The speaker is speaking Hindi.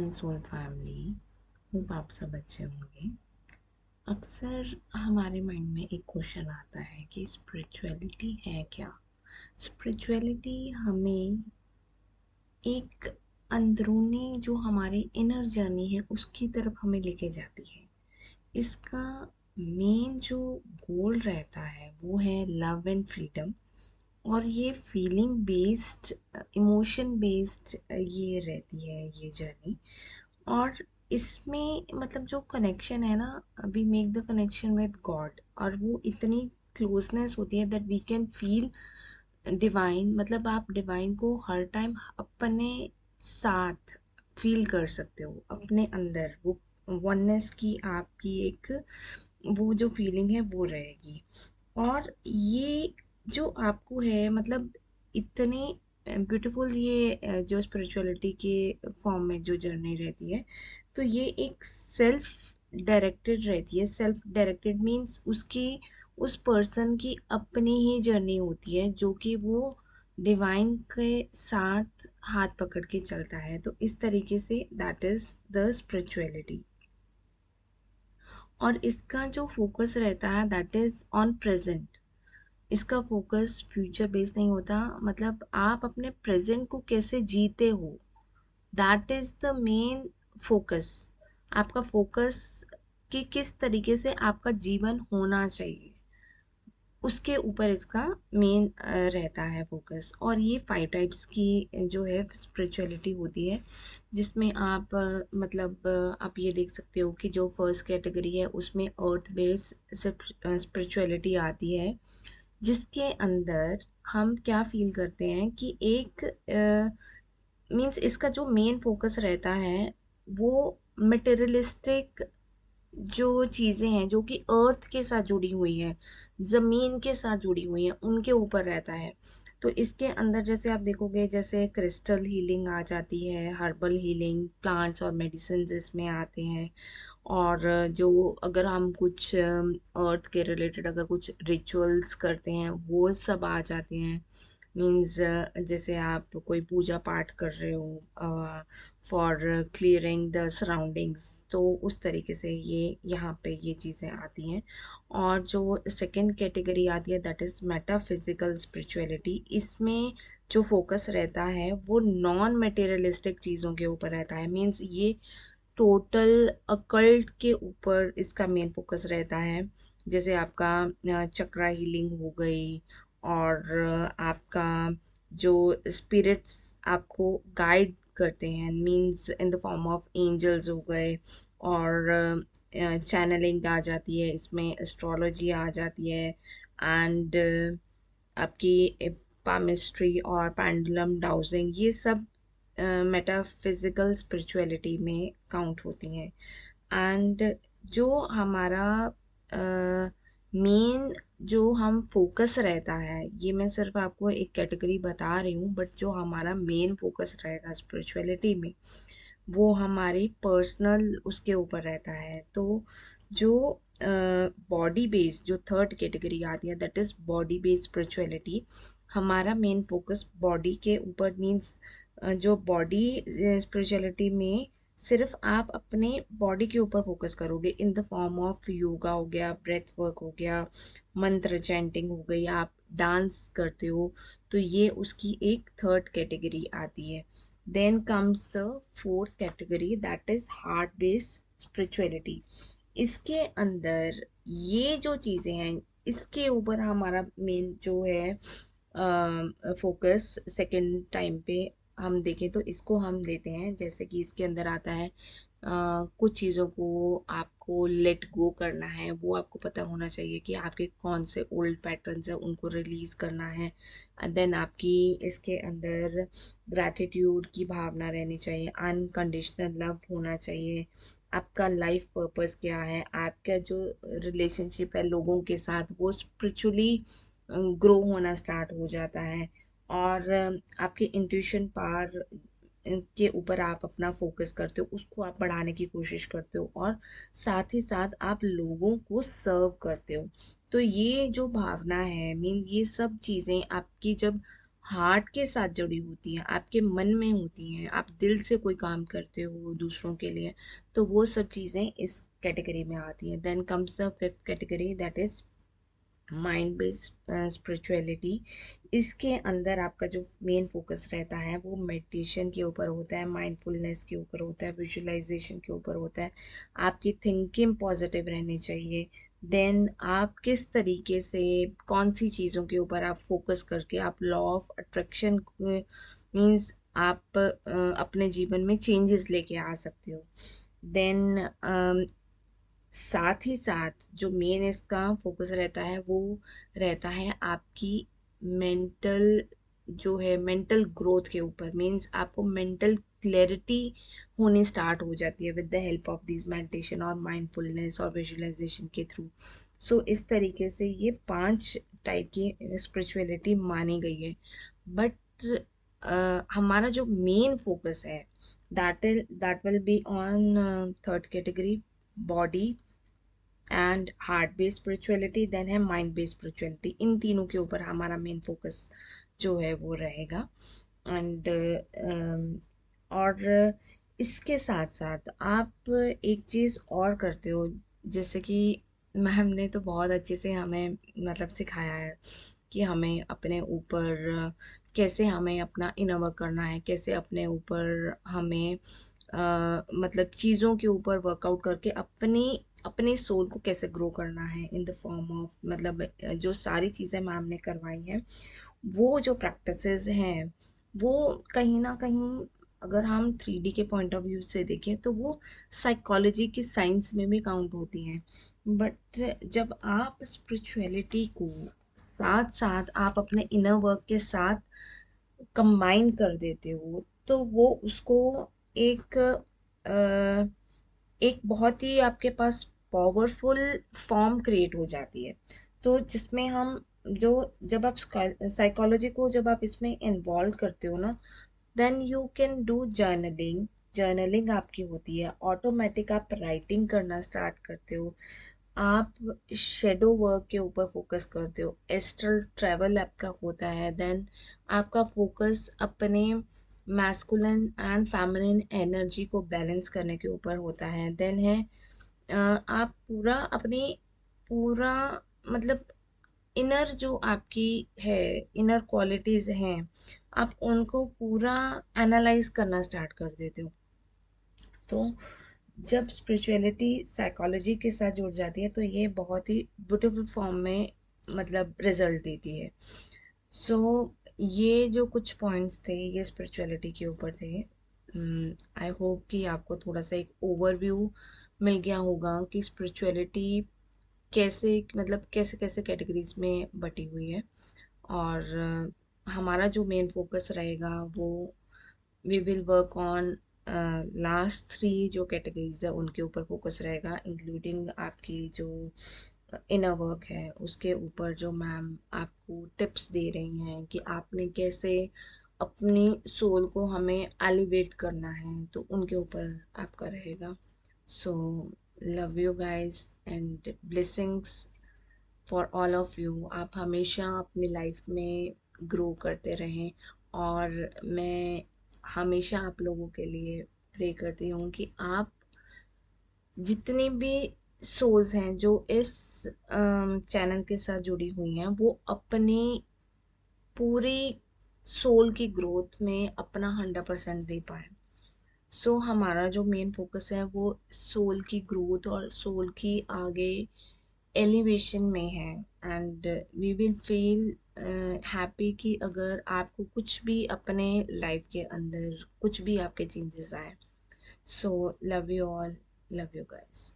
एंड सोल फैमिली, होप आप सब अच्छे होंगे। अक्सर हमारे माइंड में एक क्वेश्चन आता है कि स्पिरिचुअलिटी है क्या। स्पिरिचुअलिटी हमें एक अंदरूनी जो हमारी इनर जर्नी है उसकी तरफ हमें लेके जाती है। इसका मेन जो गोल रहता है वो है लव एंड फ्रीडम। और ये फीलिंग बेस्ड, इमोशन बेस्ड ये रहती है ये जर्नी। और इसमें मतलब जो कनेक्शन है ना, we make the connection with God, और वो इतनी क्लोजनेस होती है that we can feel divine. मतलब आप डिवाइन को हर टाइम अपने साथ फील कर सकते हो, अपने अंदर वो वननेस की आपकी एक वो जो फीलिंग है वो रहेगी। और ये जो आपको है मतलब इतने ब्यूटीफुल ये जो स्पिरिचुअलिटी के फॉर्म में जो जर्नी रहती है, तो ये एक सेल्फ डायरेक्टेड रहती है। सेल्फ डायरेक्टेड मीन्स उसकी उस पर्सन की अपनी ही जर्नी होती है जो कि वो डिवाइन के साथ हाथ पकड़ के चलता है। तो इस तरीके say that is the spirituality. और इसका जो फोकस रहता है दैट इज ऑन प्रेजेंट। इसका फोकस फ्यूचर बेस्ड नहीं होता। मतलब आप अपने प्रेजेंट को कैसे जीते हो, that is the main focus. आपका फोकस कि किस तरीके से आपका जीवन होना चाहिए, उसके ऊपर इसका मेन रहता है फोकस। और ये 5 टाइप्स की जो है स्पिरिचुअलिटी होती है, जिसमें आप मतलब आप ये देख सकते हो कि जो फर्स्ट कैटेगरी है उसमें अर्थ बेस्ड स्पिरिचुअलिटी आती है, जिसके अंदर हम क्या फील करते हैं कि एक मीन्स इसका जो मेन फोकस रहता है वो मटेरियलिस्टिक जो चीज़ें हैं जो कि अर्थ के साथ जुड़ी हुई हैं, ज़मीन के साथ जुड़ी हुई हैं, उनके ऊपर रहता है। तो इसके अंदर जैसे आप देखोगे, जैसे क्रिस्टल हीलिंग आ जाती है, हर्बल हीलिंग, प्लांट्स और मेडिसिन इसमें आते हैं। और जो अगर हम कुछ अर्थ के रिलेटेड अगर कुछ रिचुअल्स करते हैं वो सब आ जाते हैं। मीन्स जैसे आप कोई पूजा पाठ कर रहे हो फॉर क्लियरिंग द सराउंडिंग्स, तो उस तरीके से ये यहाँ पे ये चीज़ें आती हैं। और जो सेकंड कैटेगरी आती है दैट इज़ मेटाफिजिकल स्पिरिचुअलिटी। इसमें जो फोकस रहता है वो नॉन मटेरियलिस्टिक चीज़ों के ऊपर रहता है। मीन्स ये टोटल अकल्ट के ऊपर इसका मेन फोकस रहता है। जैसे आपका चक्रा हीलिंग हो गई, और आपका जो स्पिरिट्स आपको गाइड करते हैं means in the form of angels हो गए, और चैनलिंग आ जाती है इसमें, एस्ट्रोलॉजी आ जाती है, एंड आपकी पामिस्ट्री और पेंडुलम डाउजिंग, ये सब मेटाफिजिकल स्पिरिचुअलिटी में काउंट होती हैं। एंड जो हमारा मेन जो हम फोकस रहता है, ये मैं सिर्फ आपको एक कैटेगरी बता रही हूँ, बट जो हमारा मेन फोकस रहेगा स्पिरिचुअलिटी में वो हमारी पर्सनल उसके ऊपर रहता है। तो जो बॉडी बेस्ड जो थर्ड कैटेगरी आती है that is body based spirituality. हमारा मेन फोकस बॉडी के ऊपर मीन्स जो बॉडी स्पिरिचुअलिटी में सिर्फ आप अपने बॉडी के ऊपर फोकस करोगे इन द फॉर्म ऑफ योगा हो गया, ब्रेथ वर्क हो गया, मंत्र चैंटिंग हो गई, आप डांस करते हो, तो ये उसकी एक थर्ड कैटेगरी आती है। Then comes the fourth category that is heart based spirituality. इसके अंदर ये जो चीज़ें हैं इसके ऊपर हमारा मेन जो है फोकस सेकंड टाइम पे हम देखें तो इसको हम लेते हैं। जैसे कि इसके अंदर आता है कुछ चीज़ों को आपको लेट गो करना है, वो आपको पता होना चाहिए कि आपके कौन से ओल्ड पैटर्न्स है उनको रिलीज करना है। देन आपकी इसके अंदर ग्रैटिट्यूड की भावना रहनी चाहिए, अनकंडीशनल लव होना चाहिए, आपका लाइफ पर्पस क्या है, आपका जो रिलेशनशिप है लोगों के साथ वो स्पिरिचुअली ग्रो होना स्टार्ट हो जाता है। और आपके इंट्यूशन पावर के ऊपर आप अपना फोकस करते हो, उसको आप बढ़ाने की कोशिश करते हो, और साथ ही साथ आप लोगों को सर्व करते हो। तो ये जो भावना है मीन ये सब चीज़ें आपकी जब हार्ट के साथ जुड़ी होती हैं, आपके मन में होती हैं, आप दिल से कोई काम करते हो दूसरों के लिए, तो वो सब चीज़ें इस कैटेगरी में आती हैं। Then comes the fifth category, that is mind based spirituality. इसके अंदर आपका जो मेन फोकस रहता है वो मेडिटेशन के ऊपर होता है, माइंडफुलनेस के ऊपर होता है, विजुअलाइजेशन के ऊपर होता है। आपकी थिंकिंग पॉजिटिव रहनी चाहिए। देन आप किस तरीके से कौन सी चीज़ों के ऊपर आप फोकस करके आप लॉ ऑफ अट्रैक्शन मीन्स आप अपने जीवन में चेंजेस लेके आ सकते हो। देन साथ ही साथ जो मेन इसका फोकस रहता है वो रहता है आपकी मेंटल, जो है मेंटल ग्रोथ के ऊपर। मीन्स आपको मेंटल क्लैरिटी होनी स्टार्ट हो जाती है with the help of this meditation और माइंडफुलनेस और विजुअलाइजेशन के थ्रू। सो इस तरीके से ये 5 टाइप की स्पिरिचुअलिटी मानी गई है। बट हमारा जो मेन फोकस है that will be on third category, body and heart based spirituality, then है माइंड बेस्ड स्पिरिचुअलिटी। इन तीनों के ऊपर हमारा मेन फोकस जो है वो रहेगा। एंड और इसके साथ साथ आप एक चीज़ और करते हो, जैसे कि मैम ने तो बहुत अच्छे से हमें मतलब सिखाया है कि हमें अपने ऊपर कैसे हमें अपना इनर वर्क करना है, कैसे अपने ऊपर हमें मतलब चीज़ों के ऊपर वर्कआउट करके अपनी अपने सोल को कैसे ग्रो करना है इन द फॉर्म ऑफ, मतलब जो सारी चीज़ें मैम ने करवाई हैं वो जो प्रैक्टिसेस हैं वो कहीं ना कहीं अगर हम 3D के पॉइंट ऑफ व्यू से देखें तो वो साइकोलॉजी की साइंस में भी काउंट होती हैं। बट जब आप स्पिरिचुअलिटी को साथ साथ आप अपने इनर वर्क के साथ कंबाइन कर देते हो तो वो उसको एक एक बहुत ही आपके पास पावरफुल फॉर्म क्रिएट हो जाती है। तो जिसमें हम जो जब आप साइकोलॉजी को जब आप इसमें इन्वॉल्व करते हो ना, then you can do journaling. Journaling आपकी होती है ऑटोमेटिक, आप राइटिंग करना स्टार्ट करते हो, आप शेडो वर्क के ऊपर फोकस करते हो, एस्ट्रल ट्रैवल आपका होता है। देन आपका फोकस अपने मैस्कुलिन एंड फेमिनिन एनर्जी को बैलेंस करने के ऊपर होता है। देन है आप पूरा अपनी पूरा मतलब इनर जो आपकी है, इनर क्वालिटीज हैं, आप उनको पूरा एनालाइज करना स्टार्ट कर देते हो। तो जब स्पिरिचुअलिटी साइकोलॉजी के साथ जुड़ जाती है तो ये बहुत ही ब्यूटीफुल फॉर्म में मतलब रिजल्ट देती है। सो ये जो कुछ पॉइंट्स थे ये स्पिरिचुअलिटी के ऊपर थे। आई होप कि आपको थोड़ा सा एक ओवरव्यू मिल गया होगा कि स्पिरिचुअलिटी कैसे मतलब कैसे कैसे कैटेगरीज में बटी हुई है। और हमारा जो मेन फोकस रहेगा वो we will work on last 3 जो कैटेगरीज है उनके ऊपर फोकस रहेगा, इंक्लूडिंग आपकी जो इनर वर्क है उसके ऊपर जो मैम आपको टिप्स दे रही हैं कि आपने कैसे अपनी सोल को हमें एलिवेट करना है, तो उनके ऊपर आपका रहेगा। So love you guys and blessings for all of you. आप हमेशा अपनी लाइफ में ग्रो करते रहें। और मैं हमेशा आप लोगों के लिए प्रे करती हूँ कि आप जितनी भी सोल्स हैं जो इस चैनल के साथ जुड़ी हुई हैं वो अपनी पूरी सोल की ग्रोथ में अपना 100% दे पाए। सो हमारा जो मेन फोकस है वो सोल की ग्रोथ और सोल की आगे एलिवेशन में है। And we will feel happy कि अगर आपको कुछ भी अपने लाइफ के अंदर कुछ भी आपके चेंजेस आए। So love you all, love you guys.